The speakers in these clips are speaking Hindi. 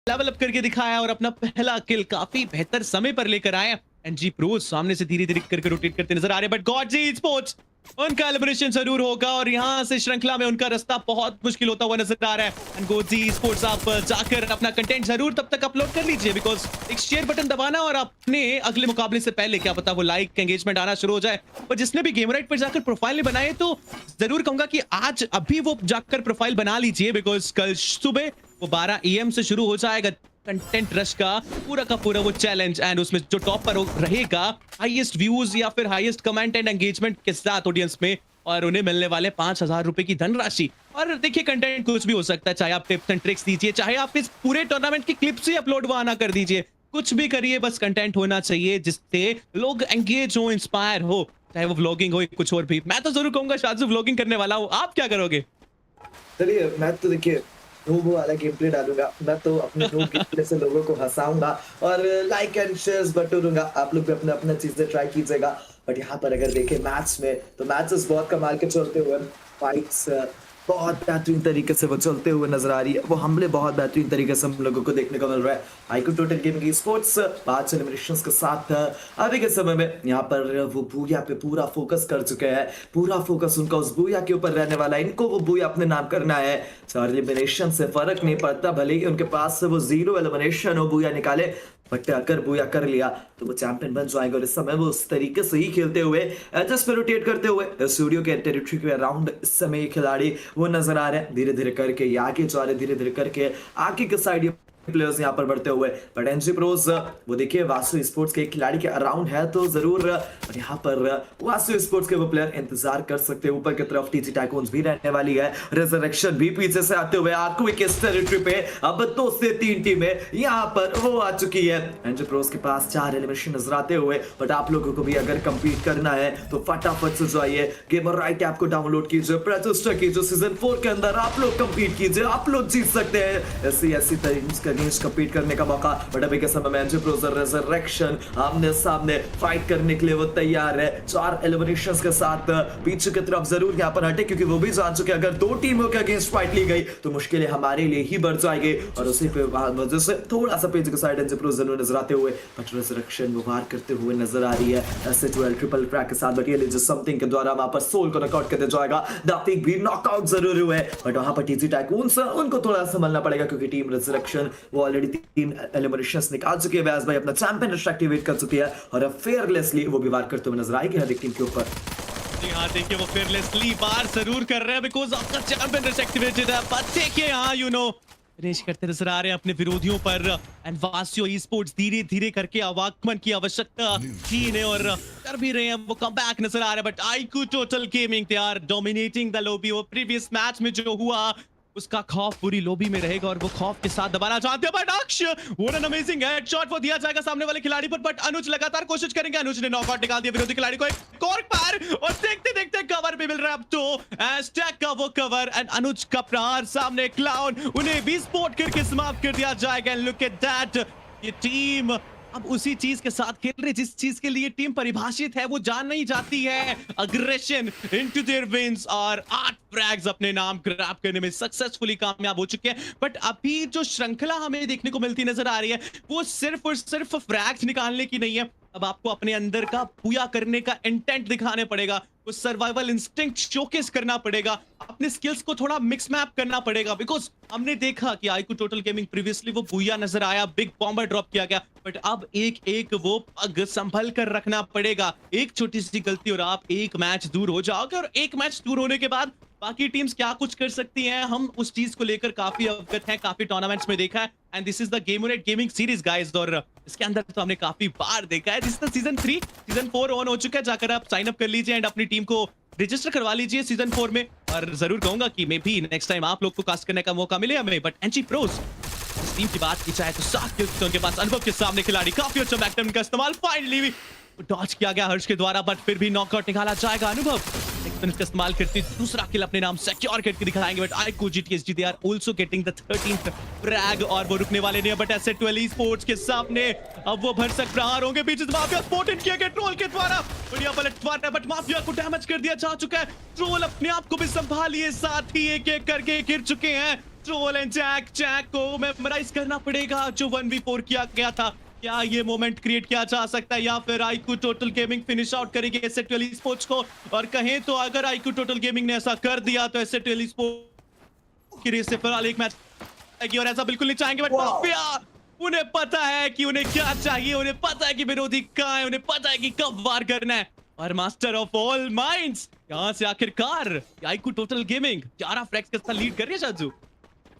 लेवल अप करके दिखाया और अपना पहला किल काफी बेहतर समय पर लेकर आए। एनजी प्रो सामने से धीरे धीरे करके रोटेट करते नजर आ रहे हैं, बट गॉडजी स्पोर्ट्स उनका एलिमिनेशन जरूर होगा और यहाँ से श्रृंखला में उनका रास्ता बहुत मुश्किल होता हुआ नजर आ रहा है। एंड गॉडजी स्पोर्ट्स आप जाकर अपना कंटेंट जरूर तब तक अपलोड कर लीजिए, बिकॉज एक शेयर बटन दबाना और अपने अगले मुकाबले से पहले क्या पता वो लाइक एंगेजमेंट आना शुरू हो जाए। पर जिसने भी गेम राइट पर जाकर प्रोफाइल नहीं बनाए तो जरूर कहूंगा कि आज अभी वो जाकर प्रोफाइल बना लीजिए, बिकॉज कल सुबह वो 12 AM से शुरू हो जाएगा कंटेंट रश का पूरा वो चैलेंज। एंड उसमें जो टॉप पर रहेगा हाईएस्ट व्यूज या फिर हाईएस्ट कमेंट एंड एंगेजमेंट के साथ ऑडियंस में, और उन्हें मिलने वाले 5,000 रुपए की धनराशि। और देखिए कंटेंट कुछ भी हो सकता है, चाहे आप टिप्स एंड ट्रिक्स दीजिए, चाहे आप इस पूरे टूर्नामेंट की क्लिप्स ही अपलोड वहां ना कर दीजिए, कुछ भी करिए, बस कंटेंट होना चाहिए जिससे लोग एंगेज हो, इंस्पायर हो, चाहे वो व्लॉगिंग हो कुछ और भी। मैं तो जरूर कहूंगा शाजू व्लॉगिंग करने वाला हूँ, आप क्या करोगे? चलिए, मैं तो देखिए नूब वाला गेम प्ले डालूंगा। मैं तो अपने नूब गेम प्ले से लोगों को हंसाऊंगा और लाइक एंड शेयर्स बटोरूंगा। आप लोग भी अपने अपने चीजें ट्राई कीजिएगा। बट यहाँ पर अगर देखें मैच में, तो मैचेस बहुत कमाल के चलते हुए, फाइट्स बहुत बेहतरीन तरीके से वो चलते हुए नजर आ रही है। वो हमले बहुत बेहतरीन तरीके से हम लोगों को देखने को मिल रहा है। IQ total gaming sports 5 eliminations के साथ अभी के समय में यहाँ पर वो बूया पे पूरा फोकस कर चुके हैं। पूरा फोकस उनका उस बूया के ऊपर रहने वाला है। इनको वो बूया अपने नाम करना है। 4 एलिमिनेशन से फर्क नहीं पड़ता, भले ही उनके पास से वो 0 एलिमिनेशन हो, बूया निकाले, बट अगर बूया कर लिया तो वो चैंपियन बन जाएगा। और इस समय वो उस तरीके से ही खेलते हुए, एजेस पे रोटेट करते हुए स्टूडियो के टेरिटरी के अराउंड इस समय ये खिलाड़ी वो नजर आ रहे हैं। धीरे धीरे करके ये आगे जा रहे, धीरे धीरे करके आगे के साइड प्लेयर्स यहाँ पर बढ़ते हुए। बट एनजी प्रोज वो देखिए वासु स्पोर्ट्स के एक खिलाड़ी के अराउंड है, तो जरूर यहाँ पर वासु स्पोर्ट्स के वो प्लेयर इंतजार कर सकते हैं। ऊपर की तरफ टीजी टाइकून्स भी रहने वाली है, रिजरेक्शन भी पीछे से आते हुए आक्विक इस टेरिटरी पे अब 2 से 3 टीमें यहाँ पर वो आ चुकी है। एनजी प्रोज के पास 4 एलिमिनेशन नजर आते हुए, बट आप लोगों को भी अगर कंप्लीट करना है तो फटाफट से जाइए, गेमर राइट ऐप को डाउनलोड कीजिए, रजिस्टर कीजिए। सीजन 4 के अंदर आप लोग कंप्लीट कीजिए, आप लोग जीत सकते हैं ऐसी तरीके अगेंस्ट कम्पीट करने का मौका। बट अभी के समय में एनजी प्रोज रिजरेक्शन आमने सामने फाइट करने के लिए वो तैयार है। 4 एलिमिनेशंस के साथ पीछे की तरफ जरूर यहाँ पर हटे, क्योंकि वो भी जान चुके अगर 2 टीमों के अगेंस्ट फाइट ली गई तो मुश्किलें हमारे लिए ही बढ़ जाएंगे। और उसी पे वजह से थोड़ा सा पेज के साइड एनजी प्रोज जरूर नजर आते हुए, बट रिजरेक्शन वो वार करते हुए नजर आ रही है ऐसे 12 ट्रिपल क्रैक के साथ। बट ये लीजिए समथिंग के द्वारा वहां पर सोल को नॉकआउट कर दिया जाएगा। दातिक भी नॉकआउट जरूर हुए, बट वहां पर टीजी टाइकून्स उनको थोड़ा संभलना पड़ेगा, क्योंकि टीम रिजरेक्शन वो ऑलरेडी 3 एलिमिनेशंस निकाल चुकी है। व्यास भाई अपना चैंपियन रश एक्टिवेट कर चुकी है और अब फेयरलेसली वो भी वार करते हुए नजर आएगी हर एक टीम के ऊपर। जी हाँ, देखिए वो फेयरलेसली वार जरूर कर रहे हैं, बिकॉज आपका चैंपियन रश एक्टिवेटेड है। बट देखिए यहाँ फिनिश करते नजर आ रहे हैं अपने विरोधियों पर। एंड वासियो ई स्पोर्ट्स धीरे धीरे करके आवागमन की आवश्यकता थी इन्हें और कर भी रहे हैं, वो कम बैक नजर आ रहा है। But iQOO total gaming they are dominating the lobby. वो प्रीवियस मैच में जो हुआ उसका खौफ पूरी लॉबी में रहेगा और वो खौफ के साथ दबाना चाहते हैं। बट अक्ष व्हाट एन अमेजिंग हेडशॉट वो दिया जाएगा सामने वाले खिलाड़ी पर, बट अनुज लगातार कोशिश करेंगे। अनुज ने नॉकआउट निकाल दिया विरोधी खिलाड़ी को, एक कॉर्क पार, और देखते देखते कवर भी मिल रहा है अब तो एस्टैक का वो कवर। एंड अनुज का प्रहार सामने क्लाउन, उन्हें भी स्पॉट करके समाप्त कर दिया जाएगा। लुक एट दैट, ये टीम अब उसी चीज के साथ खेल रहे जिस चीज के लिए टीम परिभाषित है, वो जान नहीं जाती है अग्रेशन इनटू देयर विंस, और 8 फ्रैग्स अपने नाम ग्रैब करने में सक्सेसफुली कामयाब हो चुके हैं। बट अभी जो श्रृंखला हमें देखने को मिलती नजर आ रही है वो सिर्फ और सिर्फ फ्रैग्स निकालने की नहीं है। अब आपको अपने अंदर का पूया करने का इंटेंट दिखाने पड़ेगा, वो सर्वाइवल इंस्टिंक्ट शोकेस करना पड़ेगा, अपने स्किल्स को थोड़ा मिक्स मैप करना पड़ेगा। बिकॉज हमने देखा कि आईक्यू टोटल गेमिंग प्रीवियसली वो बुया नजर आया, बिग बॉम्बर ड्रॉप किया गया, बट अब एक एक वो पग संभल कर रखना पड़ेगा। एक छोटी सी गलती और आप एक मैच दूर हो जाओगे, और एक मैच दूर होने के बाद बाकी टीम्स क्या कुछ कर सकती हैं, हम उस चीज को लेकर काफी अवगत हैं, काफी टूर्नामेंट्स में देखा है। And this is the Gamerate gaming series guys, और इसके अंदर तो हमने काफी बार देखा है। This is the season 3, season 4 on हो चुका है। जाकर आप साइन अप कर लीजिए एंड अपनी टीम को रजिस्टर करवा लीजिए सीजन 4 में। और जरूर कहूंगा कि मे भी नेक्स्ट टाइम आप लोग को कास्ट करने का मौका मिले हमें। बट एनजी प्रोज इस टीम की बात की जाए तो 7 किल्स उनके पास, अनुभव के सामने खिलाड़ी, काफी अच्छा बैकटर्न का इस्तेमाल फाइनली डॉज किया गया हर्ष के द्वारा, बट फिर भी नॉकआउट निकाला जाएगा। अनुभव इसका इस्तेमाल करते दूसरा किल अपने नाम सिक्योर करके दिखाएंगे। But IQ GTSG they are also getting the 13th frag, और वो रुकने वाले नहीं। बट एसेट 12 स्पोर्ट्स के सामने अब वो भरसक प्रहार होंगे पीछे से माफिया स्पॉटेड किया गया ट्रोल के द्वारा, बढ़िया पलटवार है, बट माफिया को डैमेज कर दिया जा चुका है। ट्रोल अपने आप को भी संभालिए, साथ ही एक एक करके गिर चुके हैं। ट्रोल एंड जैक को मेमोराइज करना पड़ेगा जो 1v4 किया गया था। क्या ये मोमेंट क्रिएट किया जा सकता है या फिर IQ total gaming finish out करेगी एसएट स्पोर्ट्स को? और कहें तो अगर आईक्यू टोटल गेमिंग ने ऐसा कर दिया तो एसएट स्पोर्ट्स की रेस से फिलहाल एक मैच आएगी और ऐसा बिल्कुल नहीं चाहेंगे। बट माफिया उन्हें पता है कि उन्हें क्या चाहिए, उन्हें पता है कि विरोधी कहाँ है, उन्हें पता है कि कब वार करना है। और मास्टर ऑफ ऑल माइंड्स यहाँ से आखिरकार आईक्यू टोटल गेमिंग 11 फ्रैग्स के साथ लीड कर रही है शाजू।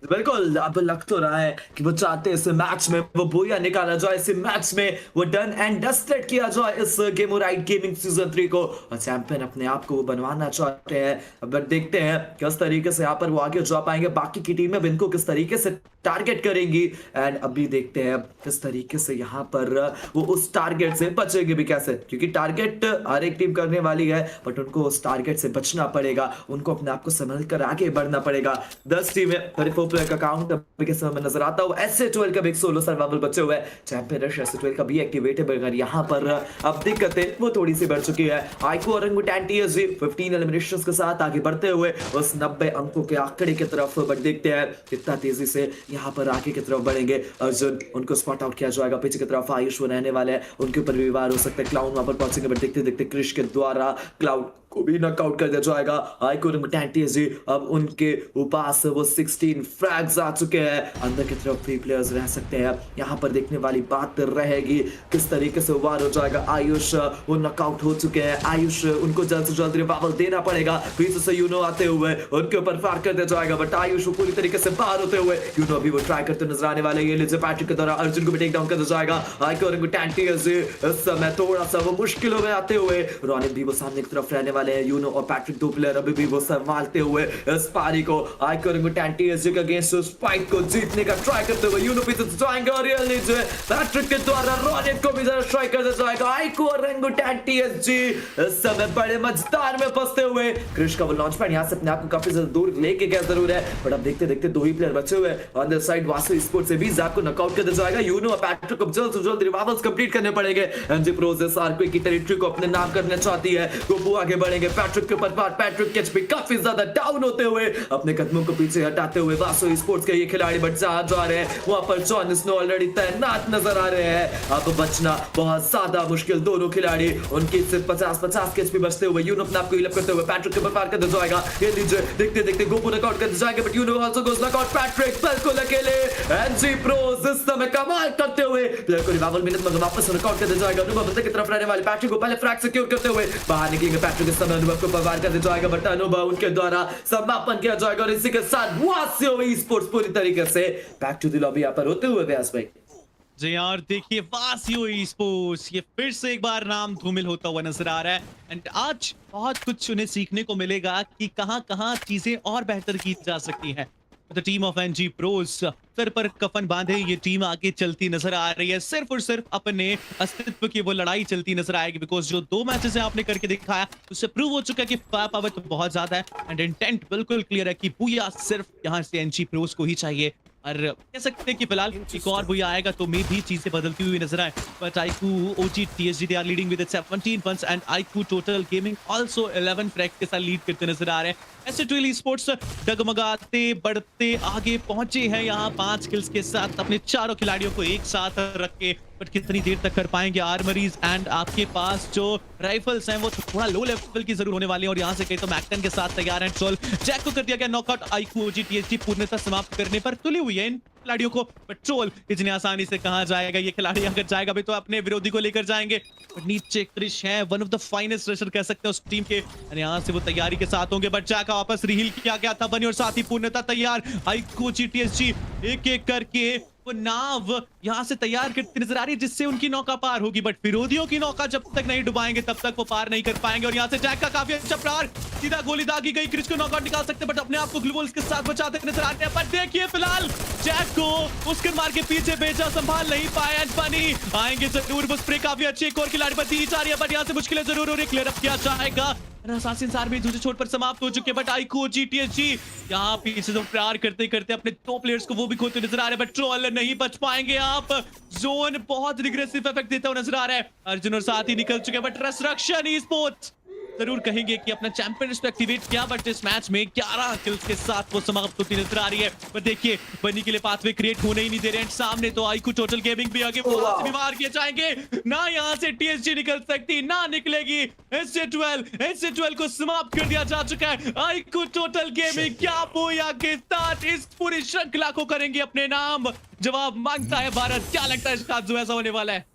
बिल्कुल, अब लग तो रहा है कि वो चाहते हैं इस मैच में वो बोया निकाला जाए, इस मैच में वो डन एंड डस्टेड किया जाए इस गेम राइट गेमिंग सीजन 3 को, और चैंपियन अपने आप को वो बनवाना चाहते हैं। अब देखते हैं किस तरीके से यहाँ पर वो आगे जा पाएंगे, बाकी की टीमें इनको किस तरीके से टारगेट करेंगी, एंड अभी देखते हैं किस तरीके से यहाँ पर वो उस टारगेट से बचेंगे भी कैसे, क्योंकि टारगेट हर एक टीम करने वाली है, बट उनको उस टारगेट से बचना पड़ेगा, उनको अपने आप को संभल कर आगे बढ़ना पड़ेगा। 10 टीमें 34 प्लेयर का काउंट अभी के समय में नजर आता हुआ। एसए12 का भी एक सोलो सर्वाइवल बचे हुए है, चैंपियन रश एसए12 का भी एक्टिवेटेबल, अगर यहाँ पर अब दिक्कतें वो थोड़ी सी बढ़ चुकी है। आईक्यू ओरंगुटैन टीएसजी 15 एलिमिनेशंस के साथ आगे बढ़ते हुए उस 90 अंकों के आंकड़े की तरफ, बट देखते हैं कितना तेजी से यहाँ पर आगे की तरफ बढ़ेंगे। अर्जुन, उनको स्पॉट आउट किया जाएगा, पीछे की तरफ आयुष वो रहने वाले हैं, उनके ऊपर भी वार हो सकता है। क्लाउन वहां पर पहुंचेंगे, बट देखते देखते क्रिश के द्वारा क्लाउड को भी नॉकआउट कर दिया जाएगा। आईक्यू ओरंगुटैन टीएसजी अब उनके पास वो 16 फ्रैग्स आ चुके हैं, अंदर की तरफ 3 प्लेयर्स रह सकते हैं। यहाँ पर देखने वाली बात रहेगी किस तरीके से वार हो जाएगा। आयुष वो नॉकआउट हो चुके हैं, आयुष उनको जल्द से जल्द रिवाइवल देना पड़ेगा। पीछे से यूनो आते हुए उनके ऊपर फायर कर दिया जाएगा, बट आयुष पूरी तरीके से बाहर होते हुए यूनो अभी वो ट्राई करते नजर आने वाले। ये लीजिए पैट्रिक के द्वारा अर्जुन को भी टेक डाउन कर दिया जाएगा। आईक्यू ओरंगुटैन टीएसजी इस समय थोड़ा सा वो मुश्किलों में आते हुए, रोनिक भी वो सामने की तरफ रहने वाले हैं। यूनो और पैट्रिक 2 प्लेयर अभी भी वो संभालते हुए इस पारी को। आईक्यू ओरंगुटैन टीएसजी के अगेंस्ट उस फाइट को जीतने का ट्राई करते हुए यूनो पीछे से जाएंगे, और ये लीजिए पैट्रिक के द्वारा रोनिक को भी जरा ट्राई कर दिया जाएगा। आईक्यू ओरंगुटैन टीएसजी इस समय बड़े मजदार में फंसते हुए। क्रिश का वो लॉन्च पैड यहाँ से अपने आप को काफी ज्यादा दूर लेके गया जरूर है, बट अब देखते देखते 2 ही प्लेयर बचे हुए। On the side Vasu sports से भी जैक को नॉकआउट कर दिया जाएगा। यूनो और पैट्रिक को जल्द से जल्द रिवाइवल्स कंप्लीट करने पड़ेंगे। एनजी प्रोसेस आरक्वे की टेरिटरी को अपने नाम करना चाहती है, वो आगे बढ़ेंगे। पैट्रिक के ऊपर पैट्रिक के एचपी काफी ज्यादा डाउन होते हुए अपने कदमों को पीछे हटाते हुए वासु स्पोर्ट्स के ये खिलाड़ी बच जा रहे हैं। वहां पर जॉन स्नो ऑलरेडी तैनात नजर आ रहे हैं। अब बचना बहुत ज्यादा मुश्किल, दोनों खिलाड़ी उनकी सिर्फ 50-50 के एचपी बचते हुए। यूनो अपने आप को हील अप करते हुए पैट्रिक के ऊपर पार कर दिया जाएगा। ये लीजिए देखते देखते गोपू नॉकआउट कर दिया जाएगा, but Uno also goes knockout. Patrick बिल्कुल अकेले। एनजी प्रोस इस समय कमाल करते हुए प्लेयर को रिवाइवल मिनट में वापस नॉकआउट कर दिया जाएगा। अनुभव अंदर की तरफ रहने वाले पैट्रिक को पहले फ्रैग सिक्योर करते हुए बाहर निकलेंगे। पैट्रिक इस समय अनुभव को वार कर दिया जाएगा, बट अनुभव उनके द्वारा समापन किया जाएगा, और इसी के साथ वासियो स्पोर्ट्स पूरी तरीके से बैक टू द लॉबी यहाँ पर होते हुए। व्यास भाई जी यार देखिए वासियो स्पोर्ट्स ये फिर से एक बार नाम धूमिल होता हुआ नजर आ रहा है, एंड आज बहुत कुछ उन्हें सीखने को मिलेगा कि कहां चीजें और बेहतर की जा सकती है। The team of NG pros सर पर कफन बांधे ये टीम आगे चलती नजर आ रही है, सिर्फ और सिर्फ अपने अस्तित्व की वो लड़ाई चलती नजर आएगी, बिकॉज जो 2 मैचेस आपने करके दिखाया उससे प्रूव हो चुका है कि फायर पावर तो बहुत ज्यादा है, एंड इंटेंट बिल्कुल क्लियर है कि बुया सिर्फ यहाँ से एनजी प्रोस को ही चाहिए। और कह सकते हैं कि फिलहाल एक और बुया आएगा तो मे भी चीजें बदलती हुई नजर आए, but iQOO OG TSG they are leading with 17 points and iQOO total gaming also 11 frags के साथ लीड करते नजर आ रहे हैं। एसए12 स्पोर्ट्स डगमगाते बढ़ते आगे पहुंचे हैं यहाँ 5 किल्स के साथ अपने चारों खिलाड़ियों को एक साथ रख के, बट कितनी देर तक कर पाएंगे। आर्मरीज एंड आपके पास जो राइफल्स हैं वो थोड़ा लो लेवल की जरूर होने वाली है, और यहाँ से कहीं तो मैक्टन के साथ तैयार हैं। ट्रोल जैक को कर दिया गया नॉकआउट। आईक्यू ओजी टीएसजी पूर्णतः समाप्त करने पर तुली हुई है इन खिलाड़ियों को, बट ट्रोल इतनी आसानी से कहां जाएगा। ये खिलाड़ी अगर जाएगा भी तो अपने विरोधी को लेकर जाएंगे, बट नीचे क्रिश है one of the finest Rusher कह सकते हैं उस टीम के, यहाँ से वो तैयारी के साथ होंगे, बट जैक वापस रिहील किया गया था बनी और साथ ही पूर्णतः तैयार। आईक्यू ओजी टीएसजी एक एक करके वो नाव यहाँ से तैयार करती नजर आ रही है जिससे उनकी नौका पार होगी, बट विरोधियों की नौका जब तक नहीं डुबाएंगे तब तक वो पार नहीं कर पाएंगे। और यहाँ से जैक का काफी अच्छा प्रहार, सीधा गोली दागी गई, क्रिश को नॉकआउट निकाल सकते बट अपने आप को ग्लूवल्स के साथ बचाते नजर आ रहे हैं। बट देखिए फिलहाल जैक को उसके मार के पीछे भेजा, संभाल नहीं पाए एंड बनी आएंगे जरूर। वो स्प्रे काफी अच्छी एक और खिलाड़ी पर दी जा रही है, बट यहाँ से मुश्किलें जरूर हो रही, क्लियर अप किया जाएगा। असासिन भी दूसरे छोर पर समाप्त हो चुके, बट आईक्यू ओजी टीएसजी यहाँ पीछे से प्रहार करते करते अपने 2 प्लेयर्स को वो भी खोते नजर आ रहे हैं, बट ट्रोल नहीं बच पाएंगे। आप जोन बहुत रिग्रेसिव इफेक्ट देता हुआ नजर आ रहा है। अर्जुन और साथ ही निकल चुके हैं, बट रेसरेक्शन स्पोर्ट्स जरूर कहेंगे कि अपना चैंपियन रिस्क एक्टिवेट किया, बट इस मैच में 11 किल्स के साथ वो समाप्त होती नजर आ रही है। पर देखिए बनी के लिए पाथवे क्रिएट होने ही नहीं दे रहे हैं। सामने तो आईकू टोटल गेमिंग भी आगे वहां से भी मार के जाएंगे ना, यहाँ से टीएसजी निकल सकती ना निकलेगी। SJ12 को समाप्त कर दिया जा चुका है। आईकू टोटल गेमिंग क्या बोया के साथ इस पूरी श्रृंखला को करेंगे अपने नाम। जवाब मांगता है भारत, क्या लगता है इसका जो ऐसा होने वाला है?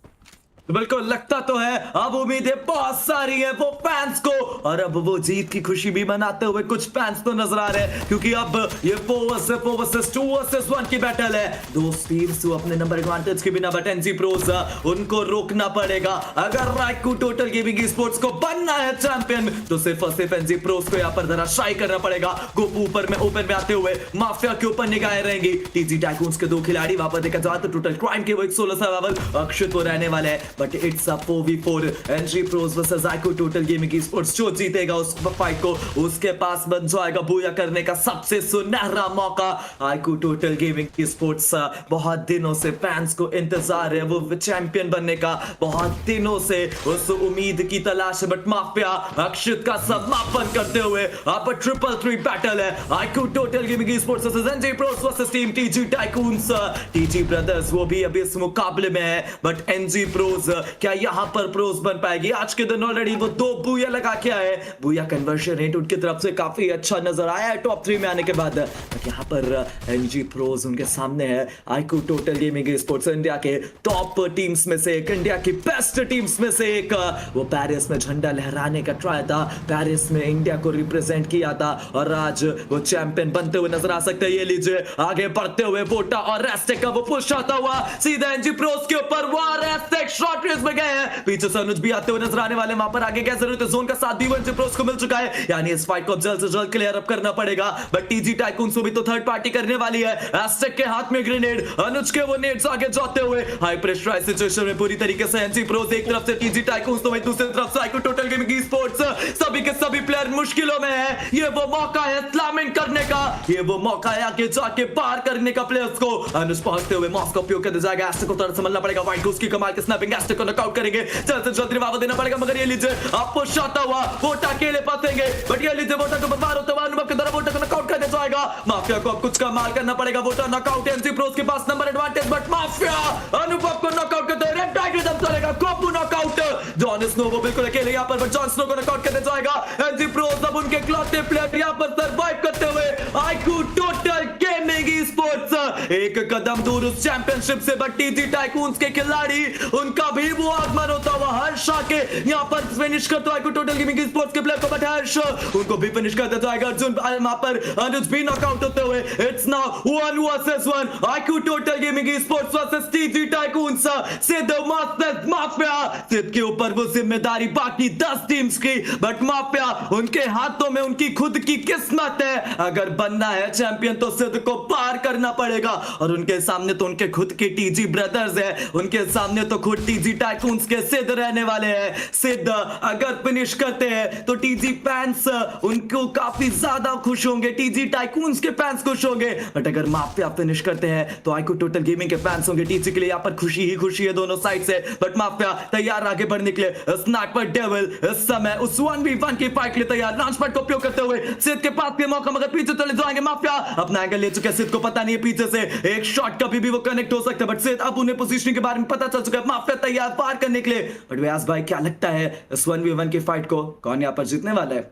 बिल्कुल लगता तो है। अब उम्मीदें बहुत सारी है वो फैंस को, और अब वो जीत की खुशी भी मनाते हुए कुछ फैंस तो नजर आ रहे हैं, क्योंकि अब ये 4 वर्सेस 2 वर्सेस 1 की बैटल है। दो टीम्स अपने नंबर एडवांटेज के बिना, बट एनजी प्रोस उनको रोकना पड़ेगा। अगर राइकू टोटल गेमिंग स्पोर्ट्स को बनना है चैंपियन, तो सिर्फ और सिर्फ एनजी प्रोस को यहाँ पर धराशायी करना पड़ेगा। गोपू ऊपर में ओपन में आते हुए माफिया के ऊपर निगाहें रहेंगी। टीजी टाइकून्स के दो खिलाड़ी, वहां पर देखा जाए तो टोटल क्राइम के वो एक 16 सर्वाइवल अक्षित हो रहने वाले हैं, but it's a 4v4 NG pros versus iQOO total gaming sports. जो जीतेगा उस फाइट को, उसके पास बन जाएगा बूया करने का सबसे सुनहरा मौका। आईकू टोटल गेमिंग स्पोर्ट्स बहुत दिनों से फैंस को इंतजार है वो चैंपियन बनने का, बहुत दिनों से उस उम्मीद की तलाश है, बट माफिया अक्षित का समापन करते हुए अब 3-3 बैटल है। IQOO total gaming sports versus NG pros versus team TG tycoons. TG brothers वो भी अभी इस मुकाबले में है, बट एनजी प्रोस क्या यहां पर प्रोस बन पाएगी? आज के दिन ऑलरेडी वो 2 बूया लगा के आए। बूया कन्वर्शन रेट उनकी तरफ से काफी अच्छा नजर आया है टॉप 3 में आने के बाद, बट यहां पर एनजी प्रोस उनके सामने है। IQOO total gaming sports India के टॉप टीम्स में से एक, इंडिया की बेस्ट टीम्स में से एक। वो पेरिस में झंडा लहराने का ट्राई था, पेरिस में इंडिया को रिप्रेजेंट किया था, और आज वो चैंपियन बनते हुए नजर आ सकते हैं। ये लीजिए आगे बढ़ते हुए वोटा और रेस्टेक का वो पुश आता हुआ सीधा एनजी प्रोस के ऊपर। वो रेस्टेक शॉर्ट रेस में गए हैं, पीछे से अनुज भी आते हुए नजर आने वाले। वहां पर आगे क्या जरूरत है, जोन का साथ भी एनजी प्रोस को मिल चुका है, यानी इस फाइट को जल्द से जल्द क्लियर अप करना पड़ेगा। बट टीजी टाइकून्स को भी तो थर्ड पार्टी करने वाली है। एस्टेक के हाथ में ग्रेनेड, अनुज के वो नेड्स आगे जाते हुए हाई प्रेशराइज सिचुएशन में पूरी तरीके से एनजी प्रोस एक तरफ से, टीजी टाइकून्स तो वहीं दूसरी तरफ से आईकू टोटल गेमिंग स्पोर्ट्स। सभी के सभी प्लेयर मुश्किलों में है। ये वो मौका है स्लैमिंग करने का, ये वो मौका है आगे जाके पार करने का प्लेयर्स को। अनुज पहुंचते हुए मॉस का उपयोग कर जाएगा, एस्टेक को तरफ संभलना पड़ेगा। व्हाइट गोस की कमाल के स्नैपिंग, एस्टेक को नॉकआउट करेंगे, जल्द से जल्द रिवाइवल देना पड़ेगा। मगर ये लीजिए आपको शॉट हुआ, वोटा अकेले फंसेंगे, बट ये लीजिए वोटा को बर्बाद होते हुए अनुभव के द्वारा वोटा को नॉकआउट कर दिया जाएगा। माफिया को अब कुछ कमाल करना पड़ेगा। वोटा नॉकआउट, एनजी प्रोस के पास नंबर एडवांटेज, बट माफिया अनुभव को नॉकआउट करते हुए रेड टाइगर जब चलेगा। गोपू नॉकआउट, जॉन स्नो वो बिल्कुल अकेले यहां पर, बट जॉन स्नो को नॉकआउट कर दिया जाएगा। एनजी प्रोस अब उनके इकलौते प्लेयर यहां पर सर्वाइव करते हुए आईकू टोटल गेमिंग स्पोर्ट्स एक कदम दूर उस चैंपियनशिप से, बट टीजी टाइकून्स के खिलाड़ी उनका भी वो आगमन होता हुआ हर्ष आके यहां पर फिनिश करता है टोटल गेमिंग स्पोर्ट्स के प्लेयर को, बट हर्ष उनको भी फिनिश कर देता है। अर्जुन वहां पर अनुज भी नॉकआउट होते हुए it's now 1 versus 1 iQOO total gaming sports versus TG tycoons. सिद्ध मास्टर माफिया, सिद्ध के ऊपर वो जिम्मेदारी बाकी 10 टीम्स की, बट माफिया उनके हाथों में उनकी खुद की किस्मत है। अगर बनना है चैंपियन तो सिद्ध को पार करना पड़ेगा, और उनके सामने तो उनके खुद के टीजी ब्रदर्स है, उनके सामने तो खुद टीजी टाइकून्स के सिद्ध रहने वाले हैं। सिद्ध अगर फिनिश करते हैं तो टीजी फैंस उनको काफी ज्यादा खुश होंगे, टीजी टाइकून्स के फैंस खुश होंगे, बट अगर माफिया फिनिश करते हैं तो आईकू टोटल गेमिंग के फैंस होंगे। टीजी के लिए यहाँ पर खुशी ही खुशी है दोनों साइड से, बट माफिया तैयार आगे बढ़ने के लिए। स्नाइपर डेविल इस समय उस 1v1 की फाइट के लिए तैयार, लॉन्च पैड का उपयोग करते हुए सिद्ध के पास भी मौका, मगर पीछे चले जाएंगे। माफिया अपना एंगल ले चुके हैं, सिद्ध को पता नहीं है पीछे से एक शॉट कभी भी वो कनेक्ट हो सकता है, बट सिद्ध अब उन्हें पोजीशनिंग के बारे में पता चल चुका है। माफिया तैयार पार करने के लिए, बट व्यास भाई क्या लगता है इस 1v1 की फाइट को कौन यहाँ पर जीतने वाला है?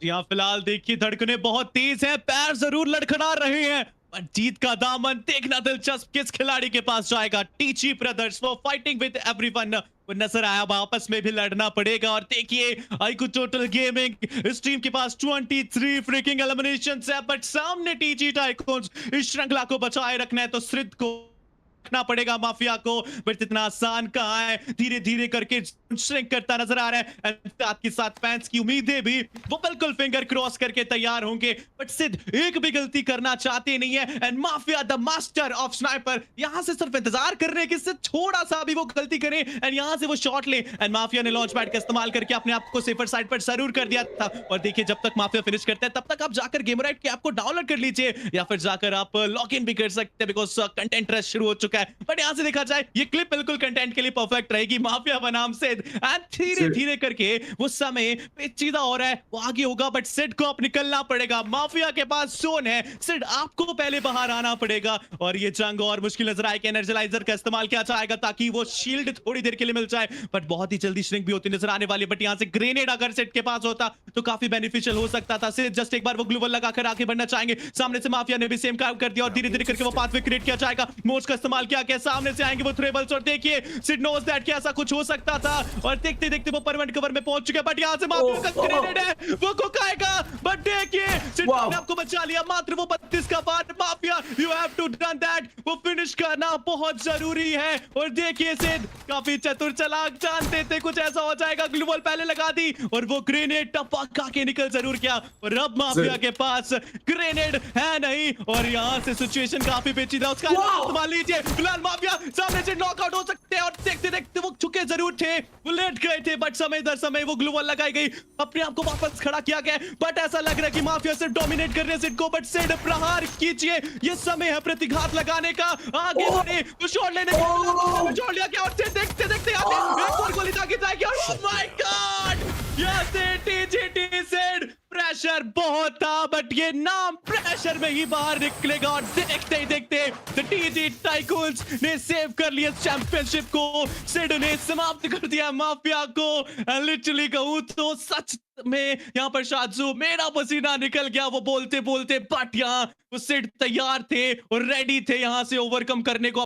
जी हाँ, फिलहाल देखिए धड़कनें बहुत तेज हैं, पैर जरूर लड़खड़ा रहे हैं, पर जीत का दामन देखना दिलचस्प किस खिलाड़ी के पास जाएगा। टीजी ब्रदर्स वो फाइटिंग विद एवरीवन वो नजर आया, आपस में भी लड़ना पड़ेगा। और देखिए आईकू टोटल गेमिंग इस टीम के पास 23 फ्रीकिंग एलिमिनेशंस है, बट सामने टीजी टाइकून्स। इस श्रृंखला को बचाए रखना है तो सिद्ध को रखना पड़ेगा माफिया को, बट इतना आसान कहां है, धीरे धीरे करके श्रिंक करता नजर आ रहा है। साथ के साथ फैंस की उम्मीदें भी वो बिल्कुल फिंगर क्रॉस करके तैयार होंगे, बट सिद्ध एक भी गलती करना चाहते नहीं है। And mafia the master of sniper यहां से सिर्फ इंतजार कर रहे हैं कि सिद्ध थोड़ा सा भी वो गलती करें एंड यहां से वो शॉट ले। एंड माफिया ने लॉन्च पैड का इस्तेमाल करके अपने आप को सेफर साइड पर जरूर कर दिया था। और देखिए जब तक माफिया फिनिश करते हैं तब तक आप जाकर गेमराइट की ऐप को डाउनलोड कर लीजिए, या फिर जाकर आप लॉग इन भी कर सकते हैं, बिकॉज कंटेंट रश शुरू हो चुका चुका है। बट यहाँ से देखा जाए ये क्लिप बिल्कुल कंटेंट के लिए परफेक्ट रहेगी। माफिया बनाम सिड एंड धीरे धीरे करके वो समय पेचीदा हो रहा है, वो आगे होगा बट सिड को अब निकलना पड़ेगा। माफिया के पास जोन है, सिड आपको पहले बाहर आना पड़ेगा और ये जंग और मुश्किल नजर आएगी। एनर्जाइजर का इस्तेमाल किया जाएगा ताकि वो शील्ड थोड़ी देर के लिए मिल जाए, बट बहुत ही जल्दी श्रिंक भी होती नजर आने वाली है। बट यहाँ से ग्रेनेड अगर सिड के पास होता तो काफी बेनिफिशियल हो सकता था। सिड जस्ट एक बार वो ग्लूवल लगाकर आगे बढ़ना चाहेंगे। सामने से माफिया ने भी सेम काम कर दिया और धीरे धीरे करके वो पाथवे क्रिएट किया जाएगा। मोज का इस्तेमाल किया गया, सामने से आएंगे वो थ्रेबल्स और देखिए सिड नोज दैट कि ऐसा कुछ हो सकता था और देखते देखते वो परमानेंट कवर में पहुंच चुके हैं। बट यहाँ से माफिया का ग्रेनेड है, वो कुकाएगा बट देखिए सिड ने आपको बचा लिया। मात्र वो 32 का बार। Mafia you have to done that, वो फिनिश करना बहुत जरूरी है। और देखिए सिड काफी चतुर चालाक, जानते थे कुछ ऐसा हो जाएगा। ग्लूवल पहले लगा दी और वो ग्रेनेड टपका के निकल जरूर किया और अब माफिया के पास ग्रेनेड है नहीं और यहाँ से सिचुएशन काफी पेचीदा। उसका इस्तेमाल लीजिए। फिलहाल माफिया सामने से नॉकआउट हो सकते हैं और देखते देखते वो चुके जरूर थे, वो लेट गए थे बट समय दर समय वो ग्लूवल लगाई गई, अपने आप को वापस खड़ा किया गया। बट ऐसा लग रहा है कि माफिया सिर्फ डोमिनेट कर रहे हैं सिड को। बट सिड प्रहार कीजिए, ये समय है प्रतिघात लगाने का। आगे बढ़े, वो शॉट लेने का शॉट लिया क्या और सिड देखते देखते आते एक और गोली दागी जाएगी और ओह माय गॉड यहाँ से टीजीटी सिड। प्रेशर बहुत था बट ये नाम प्रेशर में ही बाहर निकलेगा और देखते ही देखते द टीजी टाइकून्स ने सेव कर लिया चैंपियनशिप को। सिड ने समाप्त कर दिया माफिया को। लिटरली कहूं तो सच में यहाँ पर शाजू मेरा पसीना निकल गया वो बोलते बोलते, बट यहाँ वो सिड तैयार थे और रेडी थे यहाँ से ओवरकम करने को।